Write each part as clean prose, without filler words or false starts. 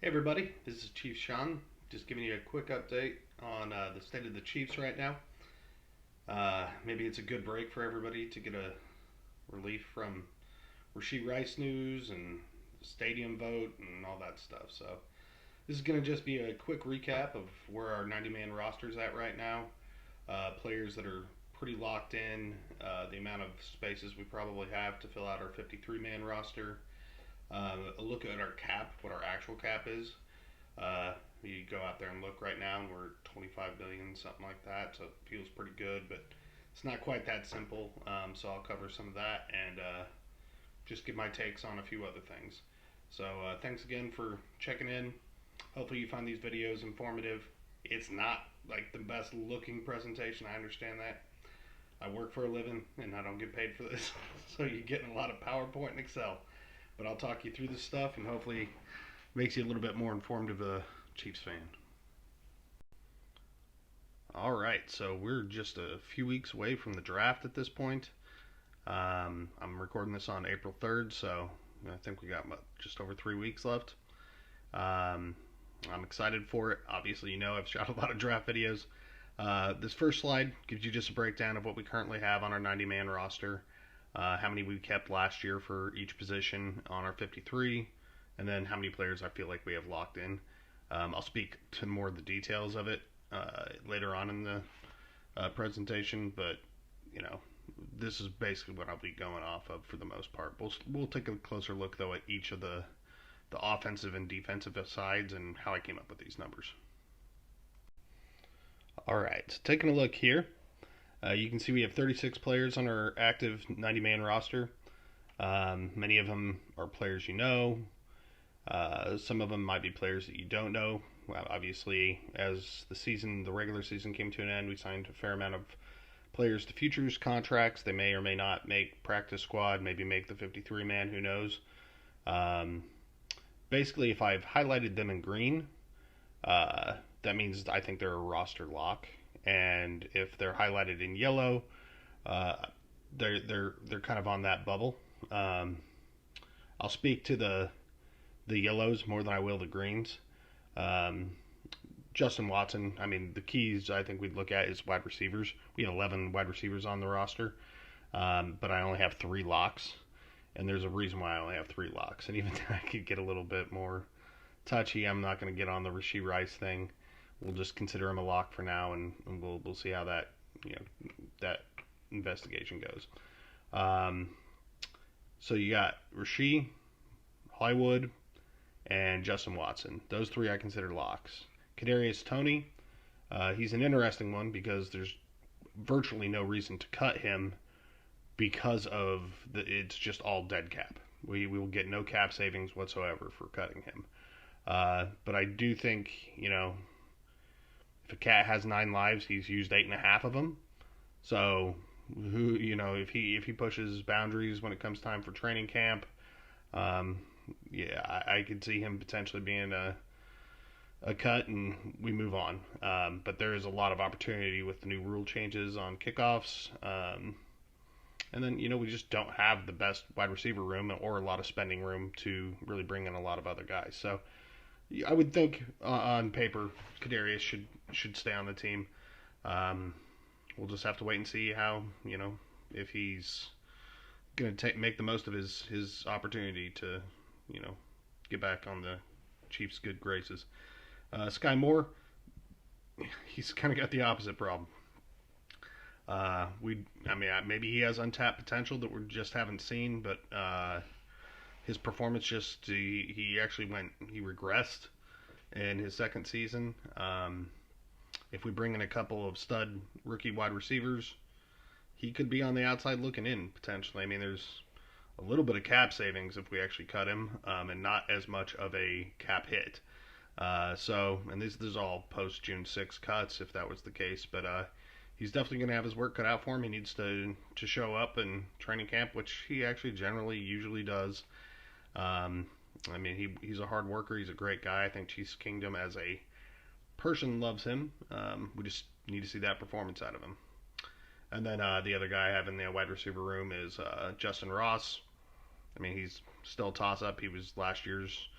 Hey everybody, this is Chief Sean. Just giving you a quick update on the state of the Chiefs right now. Maybe it's a good break for everybody to get a relief from Rasheed Rice news and the stadium vote and all that stuff. So this is going to just be a quick recap of where our 90-man roster is at right now. Players that are pretty locked in, the amount of spaces we probably have to fill out our 53-man roster. A look at our cap, what our actual cap is. You go out there and look right now, and we're 25 billion, something like that. So it feels pretty good, but it's not quite that simple. So I'll cover some of that and just give my takes on a few other things. So thanks again for checking in. Hopefully you find these videos informative. It's not like the best looking presentation. I understand that. I work for a living and I don't get paid for this, so you're getting a lot of PowerPoint and Excel. But I'll talk you through this stuff and hopefully makes you a little bit more informed of a Chiefs fan. All right, so we're just a few weeks away from the draft at this point. I'm recording this on April 3rd, so I think we got just over 3 weeks left. I'm excited for it. Obviously, you know I've shot a lot of draft videos. This first slide gives you just a breakdown of what we currently have on our 90-man roster. How many we kept last year for each position on our 53, and then how many players I feel like we have locked in. I'll speak to more of the details of it later on in the presentation, but this is basically what I'll be going off of for the most part. We'll take a closer look though at each of the offensive and defensive sides and how I came up with these numbers. All right, so taking a look here. You can see we have 36 players on our active 90-man roster. Many of them are players you know. Some of them might be players that you don't know. Well, obviously, as the regular season came to an end, we signed a fair amount of players to futures contracts. They may or may not make practice squad, maybe make the 53-man, who knows. Basically, if I've highlighted them in green, that means I think they're a roster lock. And if they're highlighted in yellow, they're kind of on that bubble. I'll speak to the yellows more than I will the greens. Justin Watson, I mean, the keys I think we'd look at is wide receivers. We have 11 wide receivers on the roster, but I only have 3 locks, and there's a reason why I only have 3 locks. And even I could get a little bit more touchy. I'm not going to get on the Rasheed Rice thing. We'll just consider him a lock for now, and we'll see how that that investigation goes. So you got Rasheed, Hollywood, and Justin Watson. Those 3 I consider locks. Kadarius Toney, he's an interesting one because there's virtually no reason to cut him because of it's just all dead cap. We will get no cap savings whatsoever for cutting him. But I do think if a cat has 9 lives, he's used 8.5 of them. So, if he pushes boundaries when it comes time for training camp, I could see him potentially being a cut and we move on. But there is a lot of opportunity with the new rule changes on kickoffs. And then, we just don't have the best wide receiver room or a lot of spending room to really bring in a lot of other guys. So, I would think on paper, Kadarius should stay on the team. We'll just have to wait and see how, if he's going to make the most of his opportunity to, get back on the Chiefs' good graces. Sky Moore, he's kind of got the opposite problem. Maybe he has untapped potential that we just haven't seen, but his performance he regressed in his second season. If we bring in a couple of stud rookie wide receivers, he could be on the outside looking in potentially. I mean, there's a little bit of cap savings if we actually cut him, and not as much of a cap hit. And this is all post June 6 cuts if that was the case, but he's definitely going to have his work cut out for him. He needs to show up in training camp, which he actually usually does. He's a hard worker. He's a great guy. I think Chiefs Kingdom as a person loves him. We just need to see that performance out of him. And then the other guy I have in the wide receiver room is Justin Ross. I mean, he's still a toss-up. He was last year's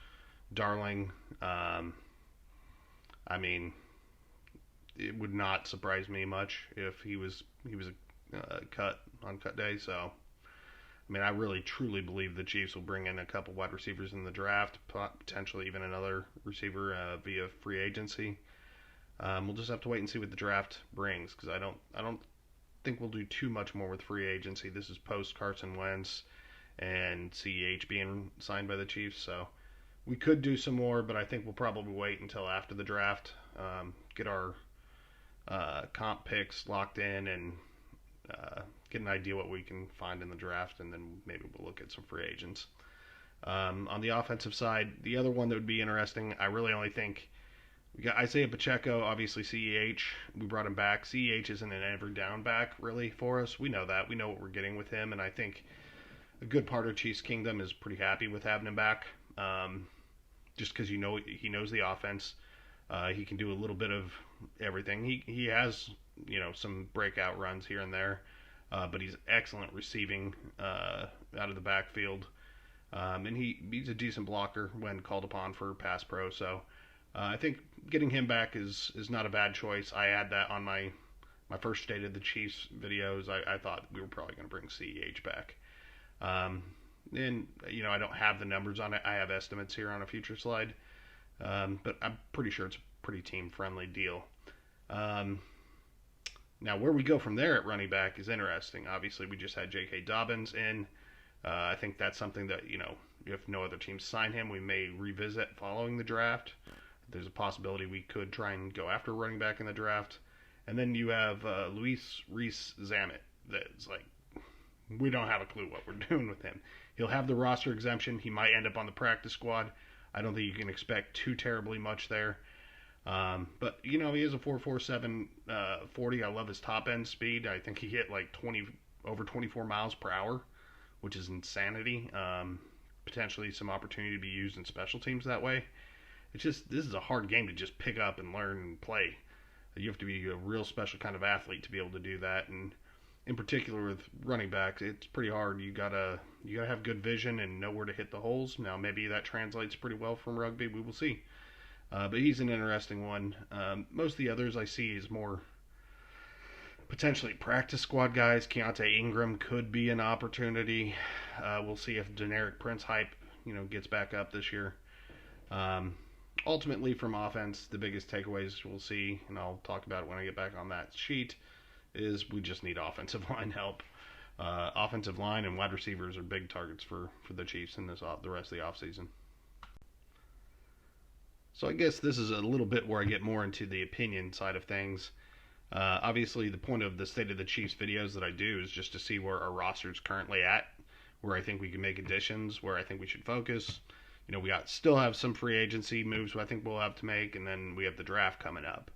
Darling. I mean, it would not surprise me much if he was cut on cut day. So I mean, I really truly believe the Chiefs will bring in a couple wide receivers in the draft, potentially even another receiver via free agency. We'll just have to wait and see what the draft brings because I don't think we'll do too much more with free agency. This is post Carson Wentz and CEH being signed by the Chiefs, so we could do some more, but I think we'll probably wait until after the draft, get our comp picks locked in, and get an idea what we can find in the draft, and then maybe we'll look at some free agents. On the offensive side, the other one that would be interesting, I really only think we got Isaiah Pacheco, obviously CEH. We brought him back. CEH isn't an every down back really for us. We know that. We know what we're getting with him, and I think a good part of Chiefs Kingdom is pretty happy with having him back. Just because he knows the offense. He can do a little bit of everything. He has some breakout runs here and there, but he's excellent receiving out of the backfield, and he's a decent blocker when called upon for pass pro. So I think getting him back is not a bad choice. I had that on my first State of the Chiefs videos. I thought we were probably going to bring CEH back. And I don't have the numbers on it. I have estimates here on a future slide, but I'm pretty sure it's a pretty team-friendly deal. Now, where we go from there at running back is interesting. Obviously, we just had J.K. Dobbins in. I think that's something that, if no other teams sign him, we may revisit following the draft. There's a possibility we could try and go after running back in the draft. And then you have Luis Reese-Zammit. That's like, we don't have a clue what we're doing with him. He'll have the roster exemption. He might end up on the practice squad. I don't think you can expect too terribly much there. But, he is a 4.47 40. I love his top end speed. I think he hit like over 24 miles per hour, which is insanity. Potentially some opportunity to be used in special teams that way. This is a hard game to just pick up and learn and play. You have to be a real special kind of athlete to be able to do that. And in particular with running backs, it's pretty hard. You gotta have good vision and know where to hit the holes. Now maybe that translates pretty well from rugby. We will see. But he's an interesting one. Most of the others I see is more potentially practice squad guys. Keontae Ingram could be an opportunity. We'll see if Generic Prince hype gets back up this year. Ultimately, from offense, the biggest takeaways we'll see, and I'll talk about it when I get back on that sheet, is we just need offensive line help. Offensive line and wide receivers are big targets for the Chiefs in the rest of the offseason. So I guess this is a little bit where I get more into the opinion side of things. Obviously, the point of the State of the Chiefs videos that I do is just to see where our roster is currently at, where I think we can make additions, where I think we should focus. We still have some free agency moves I think we'll have to make, and then we have the draft coming up.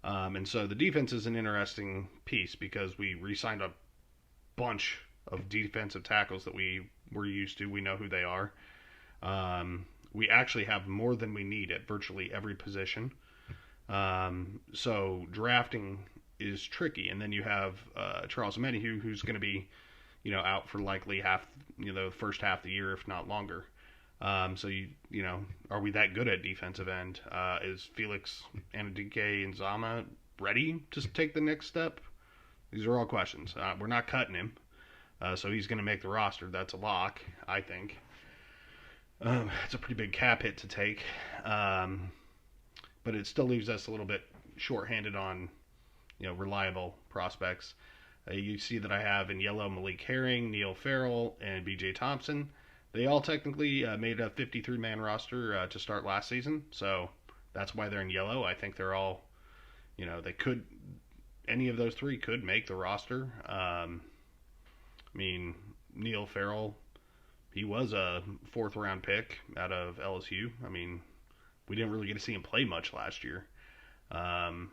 And so the defense is an interesting piece because we re-signed a bunch of defensive tackles that we were used to. We know who they are. We actually have more than we need at virtually every position. So drafting is tricky. And then you have Charles Omenihu, who's going to be, out for likely the first half of the year, if not longer. So are we that good at defensive end? Is Felix Anudike-Uzomah ready to take the next step? These are all questions. We're not cutting him, so he's going to make the roster. That's a lock, I think. It's a pretty big cap hit to take, but it still leaves us a little bit shorthanded on, reliable prospects. You see that I have in yellow Malik Herring, Neil Farrell, and B.J. Thompson. They all technically made a 53-man roster to start last season, so that's why they're in yellow. I think they're all, any of those three could make the roster. Neil Farrell, he was a fourth-round pick out of LSU. We didn't really get to see him play much last year. And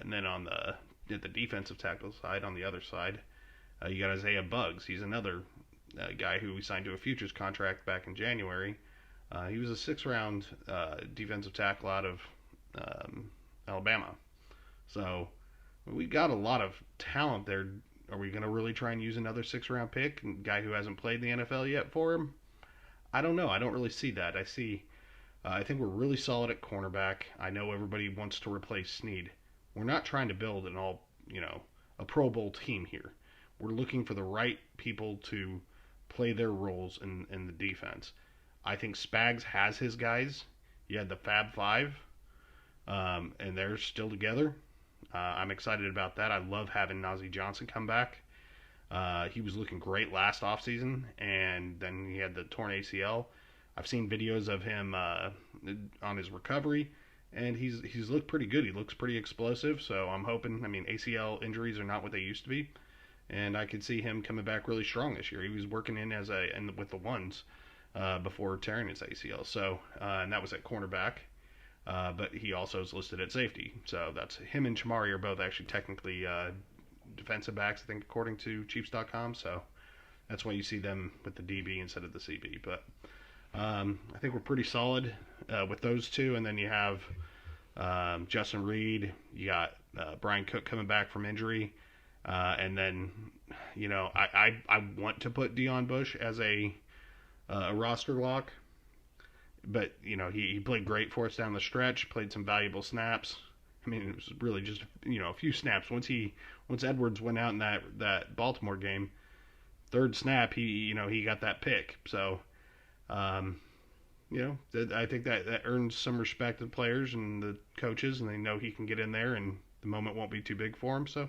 then at the defensive tackle side, on the other side, you got Isaiah Buggs. He's another guy who we signed to a futures contract back in January. He was a sixth-round defensive tackle out of Alabama. So we got a lot of talent there. Are we going to really try and use another sixth-round pick, a guy who hasn't played in the NFL yet for him? I don't know. I don't really see that. I see I think we're really solid at cornerback. I know everybody wants to replace Snead. We're not trying to build a Pro Bowl team here. We're looking for the right people to play their roles in the defense. I think Spags has his guys. You had the Fab Five, and they're still together. I'm excited about that. I love having Najee Johnson come back. He was looking great last offseason, and then he had the torn ACL. I've seen videos of him on his recovery, and he's looked pretty good. He looks pretty explosive, so I'm hoping. I mean, ACL injuries are not what they used to be, and I could see him coming back really strong this year. He was working with the ones before tearing his ACL, so and that was at cornerback. But he also is listed at safety, so that's him and Chamari are both actually technically defensive backs, I think, according to Chiefs.com. So that's why you see them with the DB instead of the CB. But I think we're pretty solid with those two. And then you have Justin Reed. You got Brian Cook coming back from injury. And then, I want to put Deion Bush as a roster lock. But, he played great for us down the stretch, played some valuable snaps. I mean, it was really just, a few snaps. Once Edwards went out in that Baltimore game, third snap, he got that pick. So, I think that earns some respect of players and the coaches, and they know he can get in there and the moment won't be too big for him. So,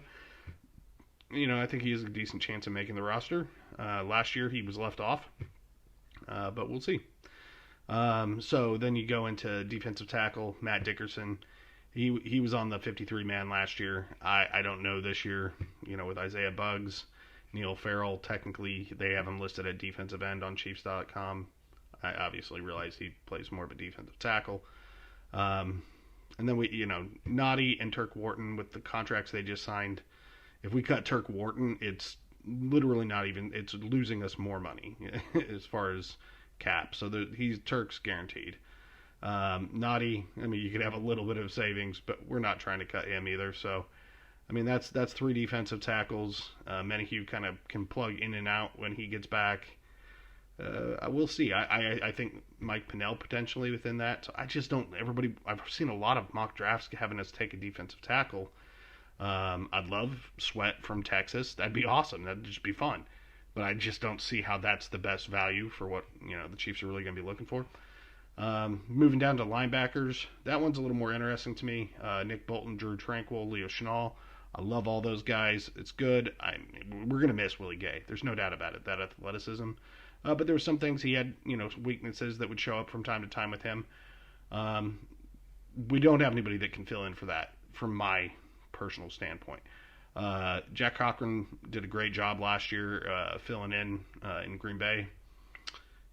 I think he has a decent chance of making the roster. Last year he was left off, but we'll see. So then you go into defensive tackle, Matt Dickerson. He was on the 53-man last year. I don't know this year, with Isaiah Buggs, Neil Farrell. Technically, they have him listed at defensive end on Chiefs.com. I obviously realize he plays more of a defensive tackle. And then Noddy and Turk Wharton with the contracts they just signed. If we cut Turk Wharton, it's literally it's losing us more money as far as cap. So Turk's guaranteed. Noddy, I mean, you could have a little bit of savings, but we're not trying to cut him either. So, I mean, that's three defensive tackles. Menahue kind of can plug in and out when he gets back. We'll see. I think Mike Pinnell potentially within that. So I just don't. I've seen a lot of mock drafts having us take a defensive tackle. I'd love Sweat from Texas. That'd be awesome. That'd just be fun. But I just don't see how that's the best value for what the Chiefs are really going to be looking for. Moving down to linebackers, that one's a little more interesting to me. Nick Bolton, Drew Tranquil, Leo Chenal. I love all those guys. It's good. We're going to miss Willie Gay. There's no doubt about it, that athleticism. But there were some things he had, weaknesses that would show up from time to time with him. We don't have anybody that can fill in for that from my personal standpoint. Jack Cochran did a great job last year filling in Green Bay.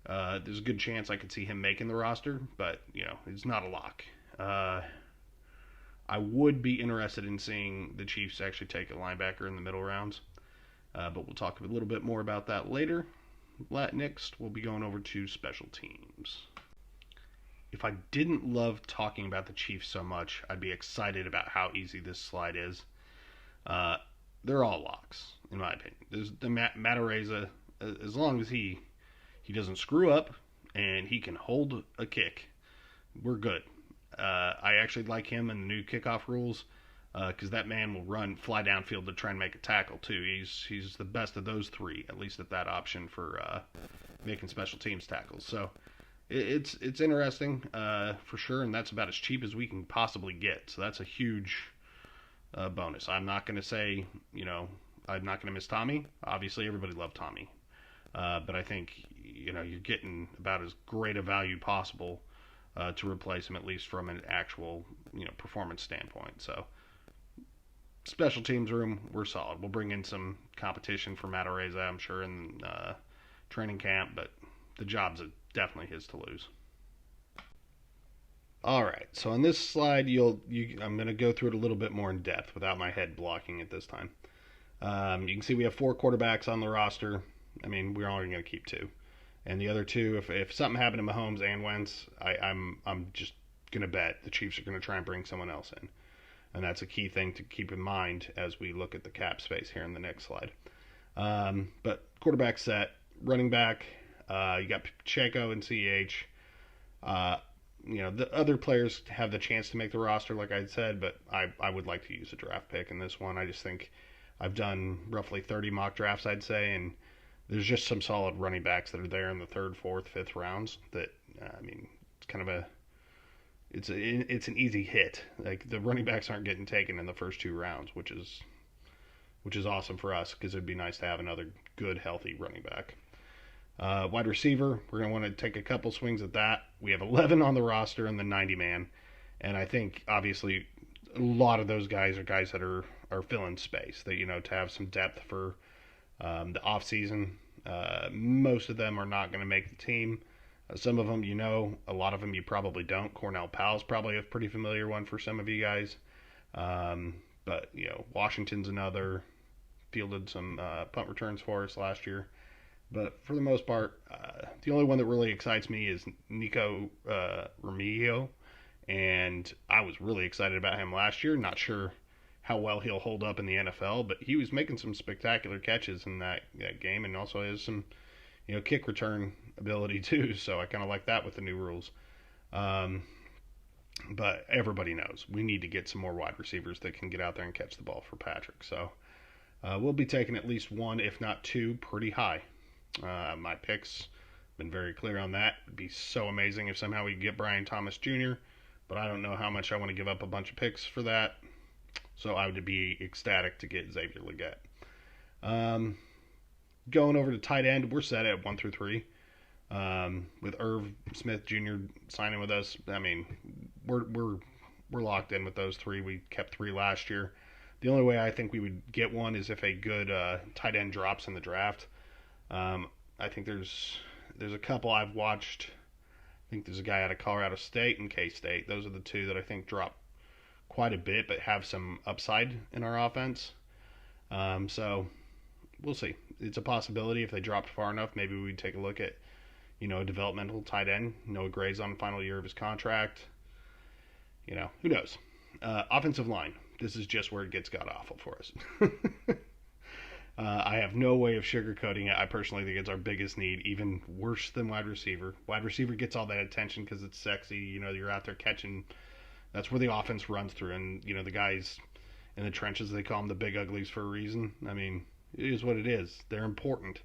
There's a good chance I could see him making the roster, but, it's not a lock. I would be interested in seeing the Chiefs actually take a linebacker in the middle rounds, but we'll talk a little bit more about that later. Next, we'll be going over to special teams. If I didn't love talking about the Chiefs so much, I'd be excited about how easy this slide is. They're all locks, in my opinion. There's the Matt Araiza, as long as he doesn't screw up and he can hold a kick, we're good. I actually like him in the new kickoff rules because that man will fly downfield to try and make a tackle too. He's the best of those three, at least at that option for making special teams tackles. So it's interesting for sure, and that's about as cheap as we can possibly get. So that's a huge bonus. I'm not going to say, I'm not going to miss Tommy. Obviously, everybody loved Tommy. But I think, you're getting about as great a value possible to replace him, at least from an actual, performance standpoint. So, special teams room, we're solid. We'll bring in some competition for Matt Araiza, I'm sure, in training camp, but the job's definitely his to lose. All right, so on this slide, I'm going to go through it a little bit more in depth without my head blocking it this time. You can see we have 4 quarterbacks on the roster. I mean, we're only going to keep 2. And the other 2, if something happened to Mahomes and Wentz, I'm just going to bet the Chiefs are going to try and bring someone else in. And that's a key thing to keep in mind as we look at the cap space here in the next slide. But quarterback set, running back, you got Pacheco and CEH. the other players have the chance to make the roster, like I said, but I would like to use a draft pick in this one. I just think I've done roughly 30 mock drafts, I'd say, and there's just some solid running backs that are there in the third, fourth, fifth rounds that, it's kind of it's an easy hit. Like, the running backs aren't getting taken in the first 2 rounds, which is awesome for us because it'd be nice to have another good, healthy running back. Wide receiver, we're going to want to take a couple swings at that. We have 11 on the roster in the 90-man, and I think, obviously, a lot of those guys are guys that are filling space, that, to have some depth for the offseason. Most of them are not going to make the team. Some of them, a lot of them you probably don't. Cornell Powell's probably a pretty familiar one for some of you guys. But, Washington's another. Fielded some punt returns for us last year. But for the most part, the only one that really excites me is Nico Remigio. And I was really excited about him last year. Not sure how well he'll hold up in the NFL, but he was making some spectacular catches in that game, and also has some, kick return ability too. So I kind of like that with the new rules. But everybody knows we need to get some more wide receivers that can get out there and catch the ball for Patrick. So we'll be taking at least 1, if not 2, pretty high. My picks, been very clear on that. It'd be so amazing if somehow we get Brian Thomas Jr., but I don't know how much I want to give up a bunch of picks for that. So I would be ecstatic to get Xavier Legette. Going over to tight end, we're set at 1 through 3. With Irv Smith Jr. signing with us, we're locked in with those 3. We kept 3 last year. The only way I think we would get one is if a good tight end drops in the draft. I think there's a couple I've watched. I think there's a guy out of Colorado State and K-State. Those are the 2 that I think drop quite a bit but have some upside in our offense. So we'll see. It's a possibility if they dropped far enough. Maybe we'd take a look at, a developmental tight end. Noah Gray's on the final year of his contract. Who knows? Offensive line. This is just where it gets god-awful for us. I have no way of sugarcoating it. I personally think it's our biggest need, even worse than wide receiver. Wide receiver gets all that attention because it's sexy. You're out there catching. That's where the offense runs through. And, the guys in the trenches, they call them the big uglies for a reason. It is what it is. They're important.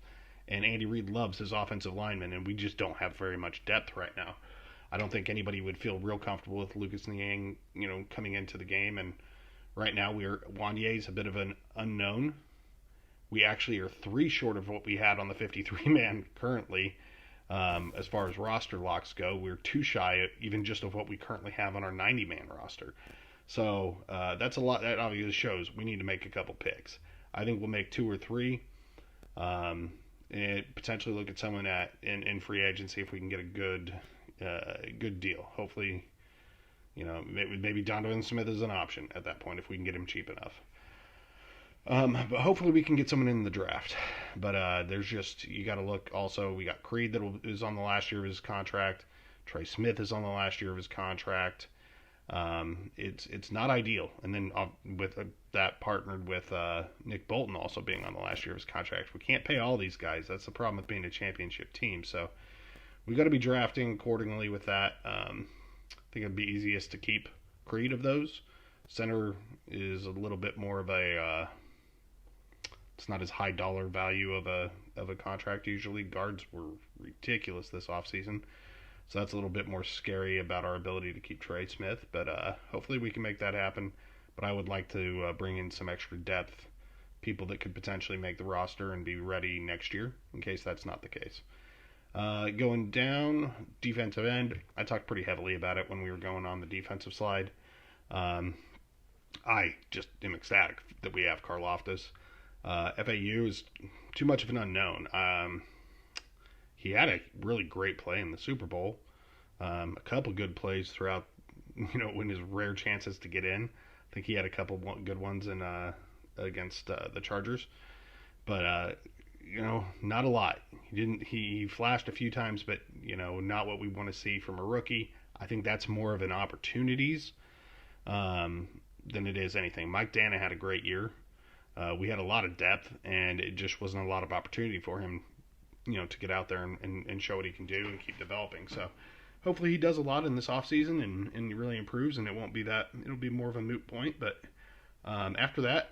And Andy Reid loves his offensive linemen, and we just don't have very much depth right now. I don't think anybody would feel real comfortable with Lucas Niang, coming into the game. And right now, Wanye's a bit of an unknown. We actually are 3 short of what we had on the 53-man currently. As far as roster locks go, we're 2 shy even just of what we currently have on our 90-man roster. So that's a lot. That obviously shows we need to make a couple picks. I think we'll make 2 or 3. And potentially look at someone in free agency if we can get a good deal. Hopefully, maybe Donovan Smith is an option at that point if we can get him cheap enough. But hopefully we can get someone in the draft. But you got to look also. We got Creed that is on the last year of his contract. Trey Smith is on the last year of his contract. It's not ideal. And then with that partnered with Nick Bolton also being on the last year of his contract, we can't pay all these guys. That's the problem with being a championship team. So we got to be drafting accordingly with that. I think it'd be easiest to keep Creed of those. Center is a little bit more of a it's not as high dollar value of a contract usually. Guards were ridiculous this offseason. So that's a little bit more scary about our ability to keep Trey Smith. But hopefully we can make that happen. But I would like to bring in some extra depth, people that could potentially make the roster and be ready next year, in case that's not the case. Going down, defensive end, I talked pretty heavily about it when we were going on the defensive slide. I just am ecstatic that we have Karlaftis. FAU is too much of an unknown. He had a really great play in the Super Bowl. A couple good plays throughout, in his rare chances to get in. I think he had a couple good ones against the Chargers. But, not a lot. He flashed a few times, but, not what we want to see from a rookie. I think that's more of an opportunities than it is anything. Mike Dana had a great year. We had a lot of depth, and it just wasn't a lot of opportunity for him, to get out there and show what he can do and keep developing. So hopefully he does a lot in this offseason and really improves, and it'll be more of a moot point. But after that,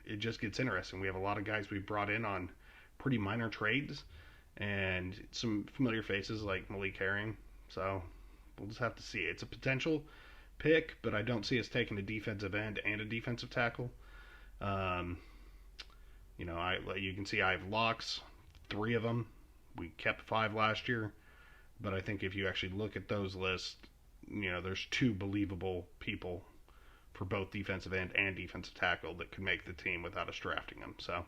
it just gets interesting. We have a lot of guys we brought in on pretty minor trades, and some familiar faces like Malik Herring. So we'll just have to see. It's a potential pick, but I don't see us taking a defensive end and a defensive tackle. You can see I have locks, 3 of them. We kept 5 last year, but I think if you actually look at those lists, there's 2 believable people for both defensive end and defensive tackle that could make the team without us drafting them. So,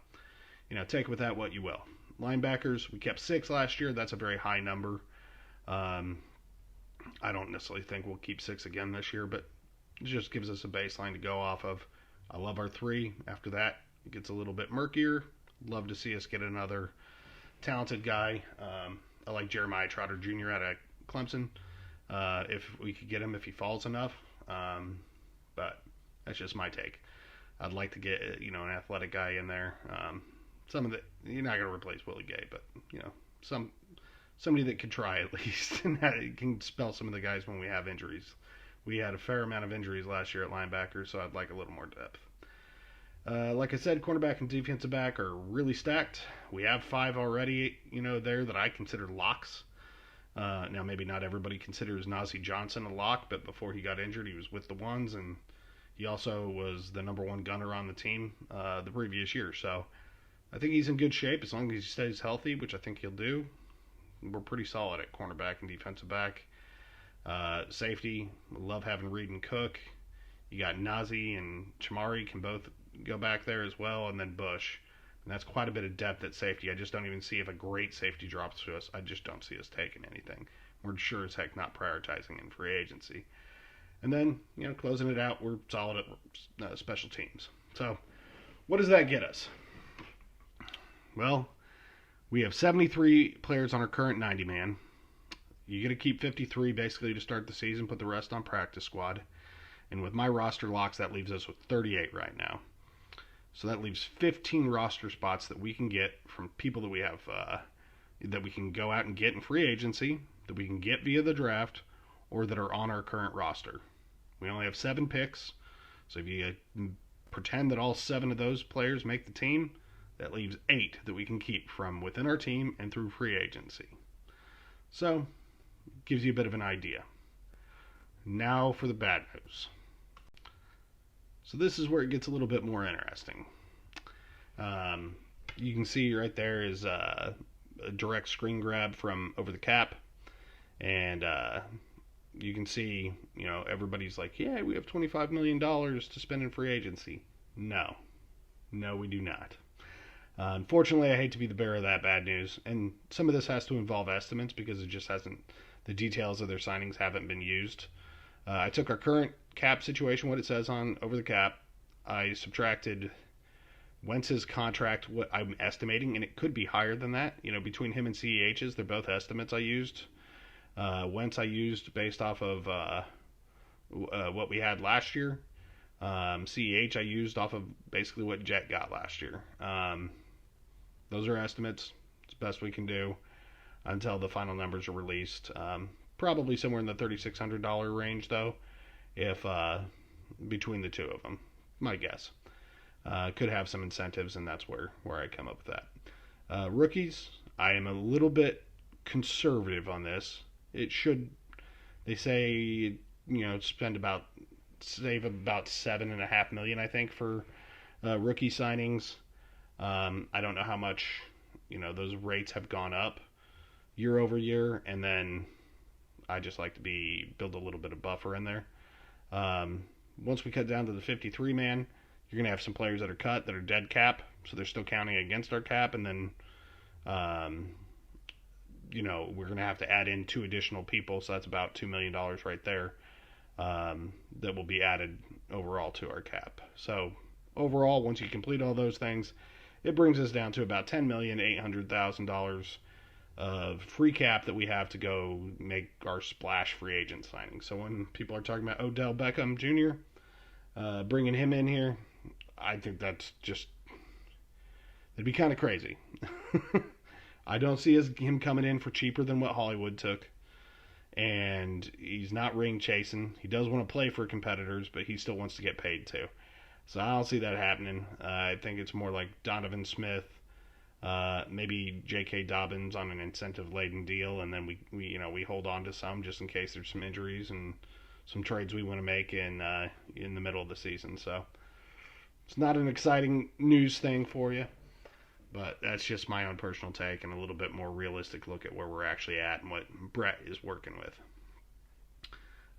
take with that what you will. Linebackers, we kept 6 last year. That's a very high number. I don't necessarily think we'll keep 6 again this year, but it just gives us a baseline to go off of. I love our 3. After that, it gets a little bit murkier. Love to see us get another talented guy. I like Jeremiah Trotter Jr. out of Clemson. If we could get him if he falls enough. But that's just my take. I'd like to get an athletic guy in there. You're not going to replace Willie Gay, but somebody that could try at least and can spell some of the guys when we have injuries. We had a fair amount of injuries last year at linebacker, so I'd like a little more depth. Like I said, cornerback and defensive back are really stacked. We have 5 already, there that I consider locks. Now, maybe not everybody considers Najee Johnson a lock, but before he got injured, he was with the ones, and he also was the number 1 gunner on the team the previous year. So I think he's in good shape as long as he stays healthy, which I think he'll do. We're pretty solid at cornerback and defensive back. Safety, love having Reed and Cook. You got Najee and Chamari can both go back there as well, and then Bush. And that's quite a bit of depth at safety. I just don't even see if a great safety drops to us. I just don't see us taking anything. We're sure as heck not prioritizing in free agency. And then, closing it out, we're solid at special teams. So, what does that get us? Well, we have 73 players on our current 90-man. You're going to keep 53 basically to start the season, put the rest on practice squad. And with my roster locks, that leaves us with 38 right now. So that leaves 15 roster spots that we can get from people that we have, that we can go out and get in free agency, that we can get via the draft, or that are on our current roster. We only have 7 picks, so if you pretend that all 7 of those players make the team, that leaves 8 that we can keep from within our team and through free agency. So, gives you a bit of an idea. Now for the bad news. So this is where it gets a little bit more interesting. You can see right there is a direct screen grab from over the cap. And you can see, everybody's like, yeah, we have $25 million to spend in free agency. No, we do not. Unfortunately, I hate to be the bearer of that bad news. And some of this has to involve estimates because it just the details of their signings haven't been used. I took our current cap situation, what it says on over the cap. I subtracted Wentz's contract, what I'm estimating, and it could be higher than that. Between him and CEH's, they're both estimates I used. Wentz I used based off of what we had last year. CEH I used off of basically what Jet got last year. Those are estimates. It's the best we can do until the final numbers are released. Probably somewhere in the $3,600 range, though, if between the 2 of them. My guess. Could have some incentives, and that's where I come up with that. Rookies, I am a little bit conservative on this. They say, save about $7.5 million, I think, for rookie signings. I don't know how much, those rates have gone up year over year, and then I just like to build a little bit of buffer in there. Once we cut down to the 53-man, you're going to have some players that are cut, that are dead cap, so they're still counting against our cap, and then, we're going to have to add in 2 additional people, so that's about $2 million right there, that will be added overall to our cap. So, overall, once you complete all those things, it brings us down to about $10,800,000 of free cap that we have to go make our splash free agent signing. So when people are talking about Odell Beckham Jr., bringing him in here, I think that's just, it'd be kind of crazy. I don't see him coming in for cheaper than what Hollywood took. and he's not ring chasing. He does want to play for competitors, but he still wants to get paid too. So I don't see that happening. I think it's more like Donovan Smith, maybe J.K. Dobbins on an incentive-laden deal, and then we hold on to some just in case there's some injuries and some trades we want to make in the middle of the season. So it's not an exciting news thing for you, but that's just my own personal take and a little bit more realistic look at where we're actually at and what Brett is working with.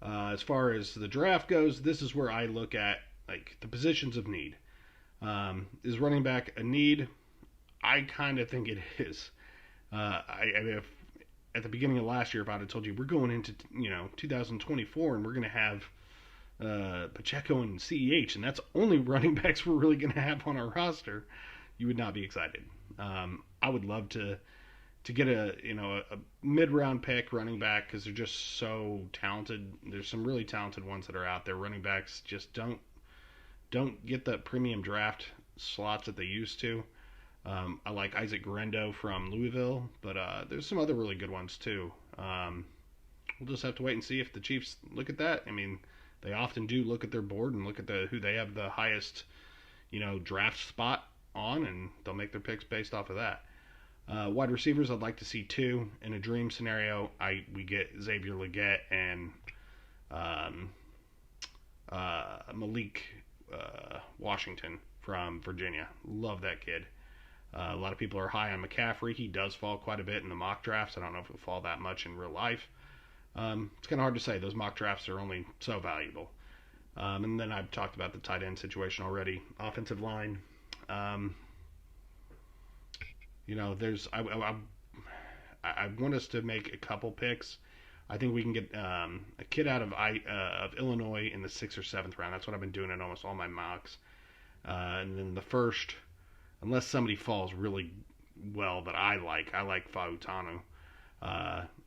As far as the draft goes, this is where I look at like the positions of need. Is running back a need? I kind of think it is. I mean, if at the beginning of last year, if I'd have told you we're going into 2024 and we're going to have Pacheco and CEH, and that's only running backs we're really going to have on our roster, you would not be excited. I would love to get a mid round pick running back because they're just so talented. There's some really talented ones that are out there. Running backs just don't get the premium draft slots that they used to. I like Isaac Guerendo from Louisville, but there's some other really good ones too. We'll just have to wait and see if the Chiefs look at that. I mean, they often do look at their board and look at who they have the highest, draft spot on, and they'll make their picks based off of that. Wide receivers, I'd like to see two. In a dream scenario, we get Xavier Legette and Malik Washington from Virginia. Love that kid. A lot of people are high on McCaffrey. He does fall quite a bit in the mock drafts. I don't know if he'll fall that much in real life. It's kind of hard to say. Those mock drafts are only so valuable. And then I've talked about the tight end situation already. Offensive line. There's I want us to make a couple picks. I think we can get a kid out of Illinois in the 6th or 7th round. That's what I've been doing in almost all my mocks. And then the first, unless somebody falls really well that I like Fautanu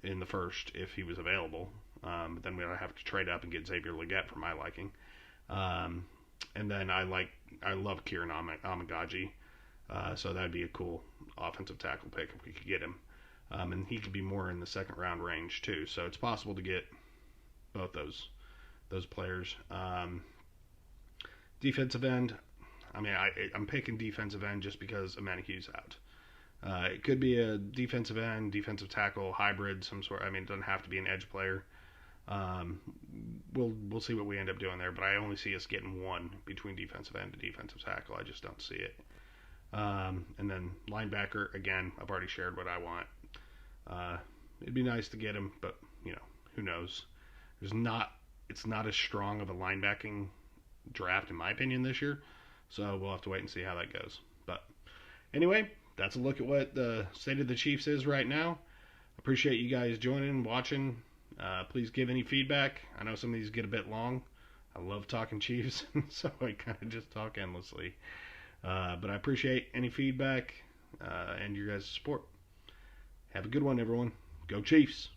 in the first if he was available. But then we'd have to trade up and get Xavier Legette for my liking. And then I love Kieran Amagaji. So that'd be a cool offensive tackle pick if we could get him. And he could be more in the second round range too. So it's possible to get both those players. Defensive end. I mean, I'm picking defensive end just because Amani Hughes out. It could be a defensive end, defensive tackle, hybrid, some sort. I mean, it doesn't have to be an edge player. We'll see what we end up doing there, but I only see us getting one between defensive end and defensive tackle. I just don't see it. And then linebacker, again, I've already shared what I want. It'd be nice to get him, but who knows? It's not as strong of a linebacking draft in my opinion this year, so we'll have to wait and see how that goes. But anyway, that's a look at what the state of the Chiefs is right now. Appreciate you guys joining, watching. Please give any feedback. I know some of these get a bit long. I love talking Chiefs, so I kind of just talk endlessly. But I appreciate any feedback and your guys' support. Have a good one, everyone. Go Chiefs!